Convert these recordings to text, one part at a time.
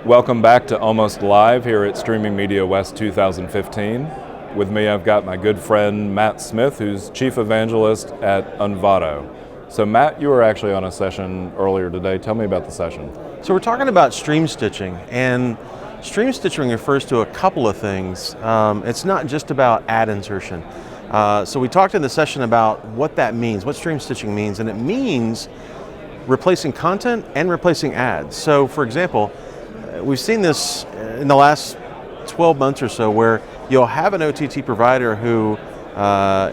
Welcome back to Almost Live here at Streaming Media West 2015. With me I've got my good friend Matt Smith, who's Chief Evangelist at Anvato. So Matt, you were actually on a session earlier today. Tell me about the session. So we're talking about Streamstitching, and Streamstitching refers to a couple of things. It's not just about ad insertion. So we talked in the session about what that means, what Streamstitching means, and it means replacing content and replacing ads. So for example, we've seen this in the last 12 months or so where you'll have an OTT provider who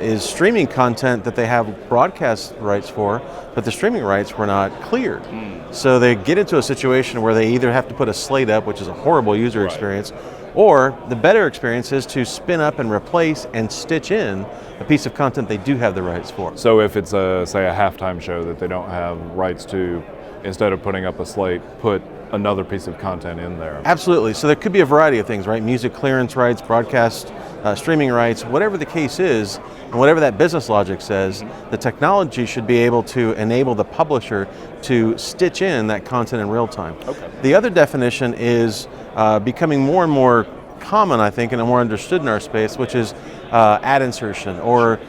is streaming content that they have broadcast rights for, but the streaming rights were not cleared. So they get into a situation where they either have to put a slate up, which is a horrible user experience, or the better experience is to spin up and replace and stitch in a piece of content they do have the rights for. So if it's say a halftime show that they don't have rights to, instead of putting up a slate, put another piece of content in there. Absolutely. So there could be a variety of things, right? Music clearance rights, broadcast, streaming rights, whatever the case is, and whatever that business logic says, the technology should be able to enable the publisher to stitch in that content in real time. Okay. The other definition is becoming more and more common, I think, and more understood in our space, which is ad insertion, or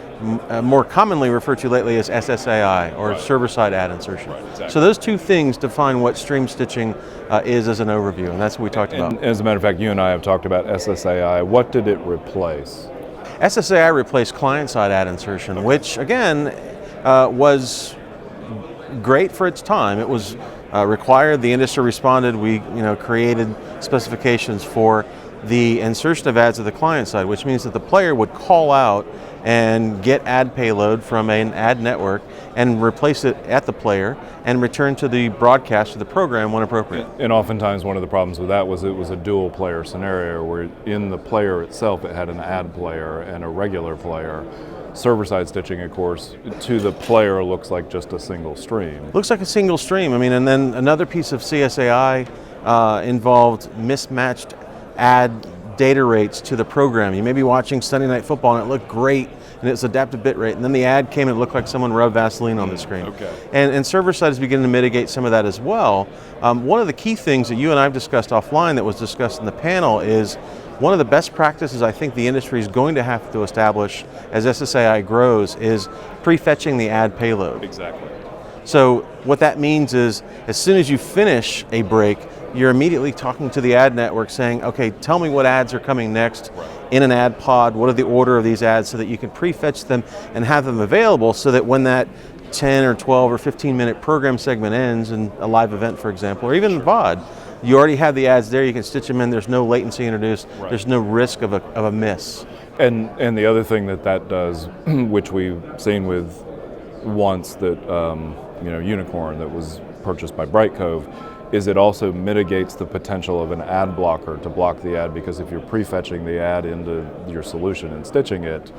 more commonly referred to lately as SSAI, or server-side ad insertion. Right, exactly. So those two things define what stream stitching is as an overview, and that's what we talked about. As a matter of fact, you and I have talked about SSAI. What did it replace? SSAI replaced client-side ad insertion, which again was great for its time. It was required. The industry responded. We created specifications for the insertion of ads at the client side, which means that the player would call out and get ad payload from an ad network and replace it at the player and return to the broadcast of the program when appropriate. And oftentimes one of the problems with that was it was a dual player scenario where in the player itself it had an ad player and a regular player. Server-side stitching, of course, to the player looks like just a single stream. Looks like a single stream. I mean, and then another piece of CSAI involved mismatched ad data rates to the program. You may be watching Sunday Night Football and it looked great and it's adaptive bit rate, and then the ad came and it looked like someone rubbed Vaseline on the screen. Okay. And server side is beginning to mitigate some of that as well. One of the key things that you and I have discussed offline that was discussed in the panel is one of the best practices I think the industry is going to have to establish as SSAI grows is prefetching the ad payload. Exactly. So what that means is as soon as you finish a break, you're immediately talking to the ad network saying, okay, tell me what ads are coming next in an ad pod, what are the order of these ads, so that you can prefetch them and have them available so that when that 10 or 12 or 15 minute program segment ends in a live event, for example, or even VOD, you already have the ads there, you can stitch them in, there's no latency introduced, there's no risk of a miss. And the other thing that does, which we've seen with once that, Unicorn that was purchased by Bright Cove, is it also mitigates the potential of an ad blocker to block the ad, because if you're prefetching the ad into your solution and stitching it,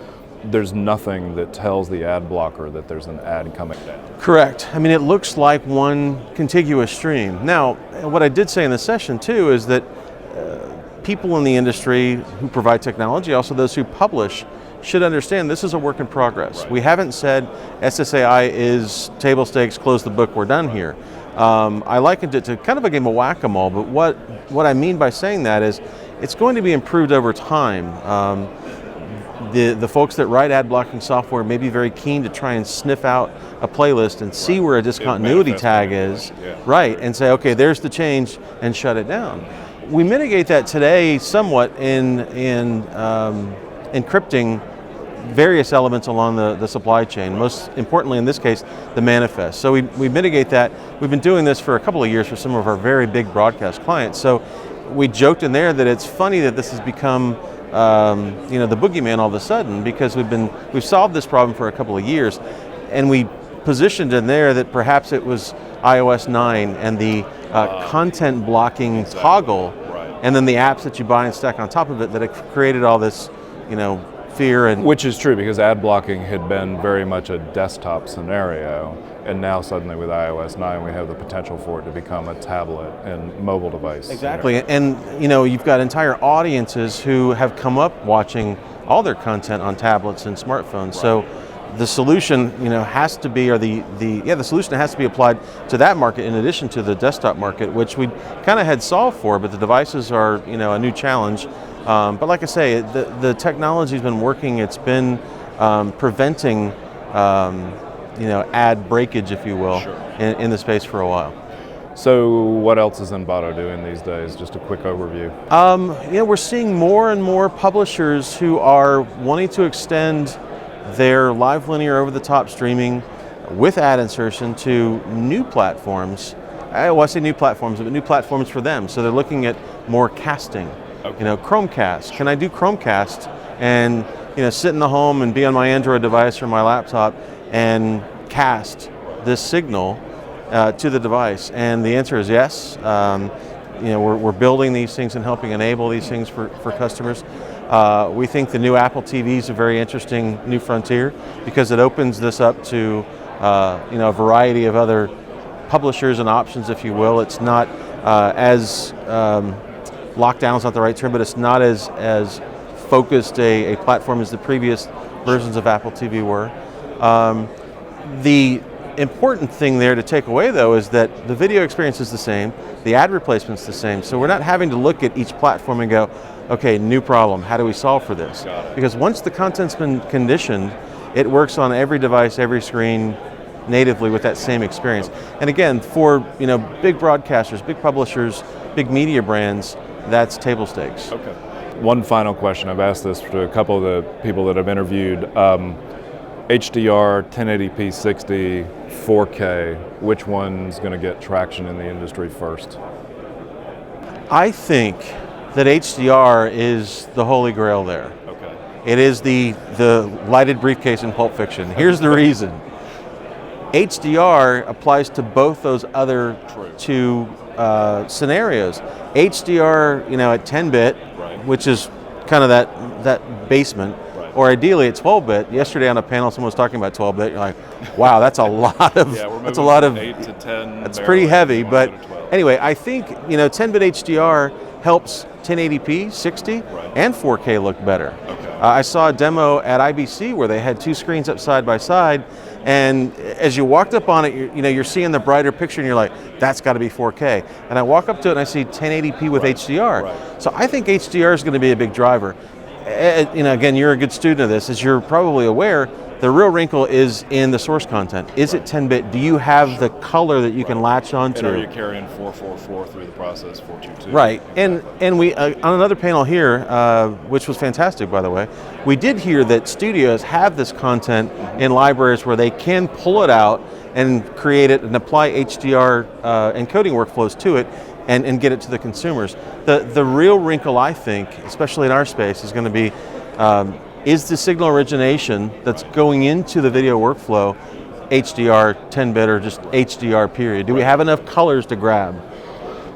there's nothing that tells the ad blocker that there's an ad coming down. Correct. I mean, it looks like one contiguous stream. Now, what I did say in the session too is that people in the industry who provide technology, also those who publish, should understand this is a work in progress. Right. We haven't said SSAI is table stakes, close the book, we're done here. I likened it to kind of a game of whack-a-mole, but what I mean by saying that is it's going to be improved over time. The folks that write ad blocking software may be very keen to try and sniff out a playlist and see where a discontinuity tag is, right, and say, okay, there's the change, and shut it down. We mitigate that today somewhat in encrypting various elements along the supply chain, most importantly in this case, the manifest. So we mitigate that. We've been doing this for a couple of years for some of our very big broadcast clients. So we joked in there that it's funny that this has become the boogeyman all of a sudden, because we've solved this problem for a couple of years, and we positioned in there that perhaps it was iOS 9 and the content blocking toggle, and then the apps that you buy and stack on top of it that have created all this, fear. And which is true, because ad blocking had been very much a desktop scenario, and now suddenly with iOS 9 we have the potential for it to become a tablet and mobile device. Exactly, and you've got entire audiences who have come up watching all their content on tablets and smartphones. So the solution, has to be, or the solution has to be applied to that market in addition to the desktop market, which we kind of had solved for, but the devices are, a new challenge. But like I say, the technology's been working. It's been preventing, ad breakage, if you will, Sure. in the space for a while. So what else is Anvato doing these days? Just a quick overview. We're seeing more and more publishers who are wanting to extend their live linear over-the-top streaming with ad insertion to new platforms. I say new platforms, but new platforms for them. So they're looking at more casting. Okay. Chromecast. Can I do Chromecast and sit in the home and be on my Android device or my laptop and cast this signal to the device? And the answer is yes. We're building these things and helping enable these things for customers. We think the new Apple TV is a very interesting new frontier because it opens this up to a variety of other publishers and options, if you will. It's not as lockdown is not the right term, but it's not as focused a platform as the previous versions of Apple TV were. The important thing there to take away, though, is that the video experience is the same, the ad replacement's the same, so we're not having to look at each platform and go, okay, new problem, how do we solve for this? Because once the content's been conditioned, it works on every device, every screen, natively with that same experience. And again, for big broadcasters, big publishers, big media brands, that's table stakes. Okay. One final question. I've asked this to a couple of the people that I've interviewed. HDR, 1080p 60, 4K, which one's going to get traction in the industry first? I think that HDR is the holy grail there. Okay. It is the lighted briefcase in Pulp Fiction. Here's the reason. HDR applies to both those other two scenarios. HDR, at 10-bit, Right. which is kind of that basement, Right. or ideally at 12-bit. Yesterday on a panel, someone was talking about 12-bit. You're like, wow, that's a lot of. Yeah, we're moving that's a lot from of. 8 to 10. That's pretty heavy, but to 12. anyway, I think 10-bit HDR helps 1080p 60 Right. and 4K look better. Okay. I saw a demo at IBC where they had two screens up side by side, and as you walked up on it, you're seeing the brighter picture, and you're like, that's got to be 4K. And I walk up to it and I see 1080p with HDR. Right. So I think HDR is going to be a big driver. Again, you're a good student of this, as you're probably aware. The real wrinkle is in the source content. Is it 10-bit? Do you have the color that you can latch onto? And are you carrying 444 through the process, 422? Right, and we on another panel here, which was fantastic, by the way, we did hear that studios have this content in libraries where they can pull it out and create it and apply HDR encoding workflows to it and get it to the consumers. The real wrinkle, I think, especially in our space, is going to be is the signal origination that's going into the video workflow HDR 10-bit or just HDR period? Do we have enough colors to grab?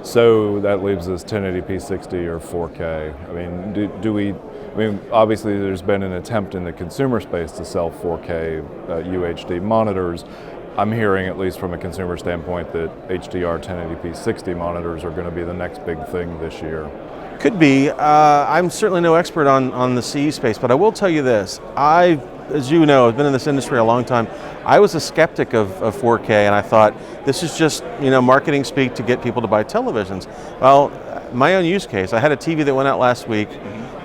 So that leaves us 1080p 60 or 4K. I mean, do we? I mean, obviously there's been an attempt in the consumer space to sell 4K UHD monitors. I'm hearing, at least from a consumer standpoint, that HDR 1080p 60 monitors are going to be the next big thing this year. Could be. I'm certainly no expert on the CE space, but I will tell you this. As you know, I've been in this industry a long time. I was a skeptic of 4K, and I thought this is just marketing speak to get people to buy televisions. Well, my own use case, I had a TV that went out last week,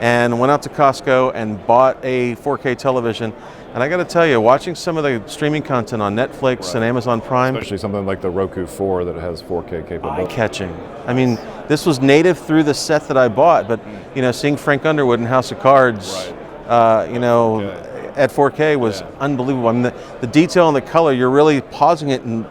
and went out to Costco and bought a 4K television. And I got to tell you, watching some of the streaming content on Netflix and Amazon Prime, Especially something like the Roku 4 that has 4K capability. eye-catching. I mean, this was native through the set that I bought, but seeing Frank Underwood in House of Cards, at 4K was unbelievable. I mean, the detail and the color, you're really pausing it and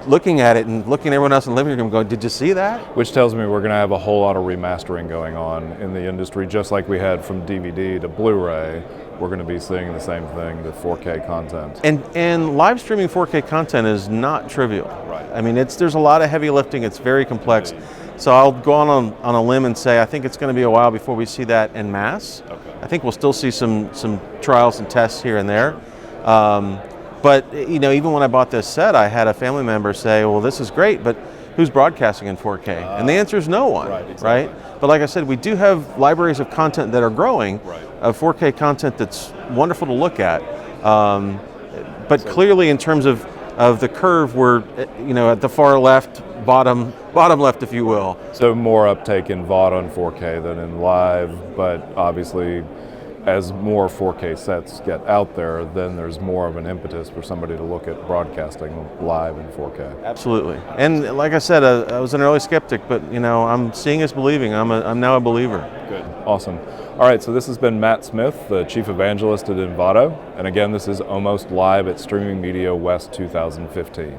looking at it and looking at everyone else in the living room going, did you see that? Which tells me we're going to have a whole lot of remastering going on in the industry, just like we had from DVD to Blu-ray. We're going to be seeing the same thing, the 4K content. And live streaming 4K content is not trivial. Right. I mean, there's a lot of heavy lifting. It's very complex. So I'll go on a limb and say I think it's going to be a while before we see that en masse. Okay. I think we'll still see some trials and tests here and there. But even when I bought this set, I had a family member say, well, this is great, but who's broadcasting in 4K? And the answer is no one, Right, exactly. right? But like I said, we do have libraries of content that are growing, Right. of 4K content that's wonderful to look at. But clearly, in terms of the curve, we're at the far left, bottom left, if you will. So more uptake in VOD on 4K than in live, but obviously as more 4K sets get out there, then there's more of an impetus for somebody to look at broadcasting live in 4K. Absolutely. And like I said, I was an early skeptic, but I'm seeing is believing. I'm now a believer. Good. Awesome. All right, so this has been Matt Smith, the Chief Evangelist at Anvato. And again, this is Almost Live at Streaming Media West 2015.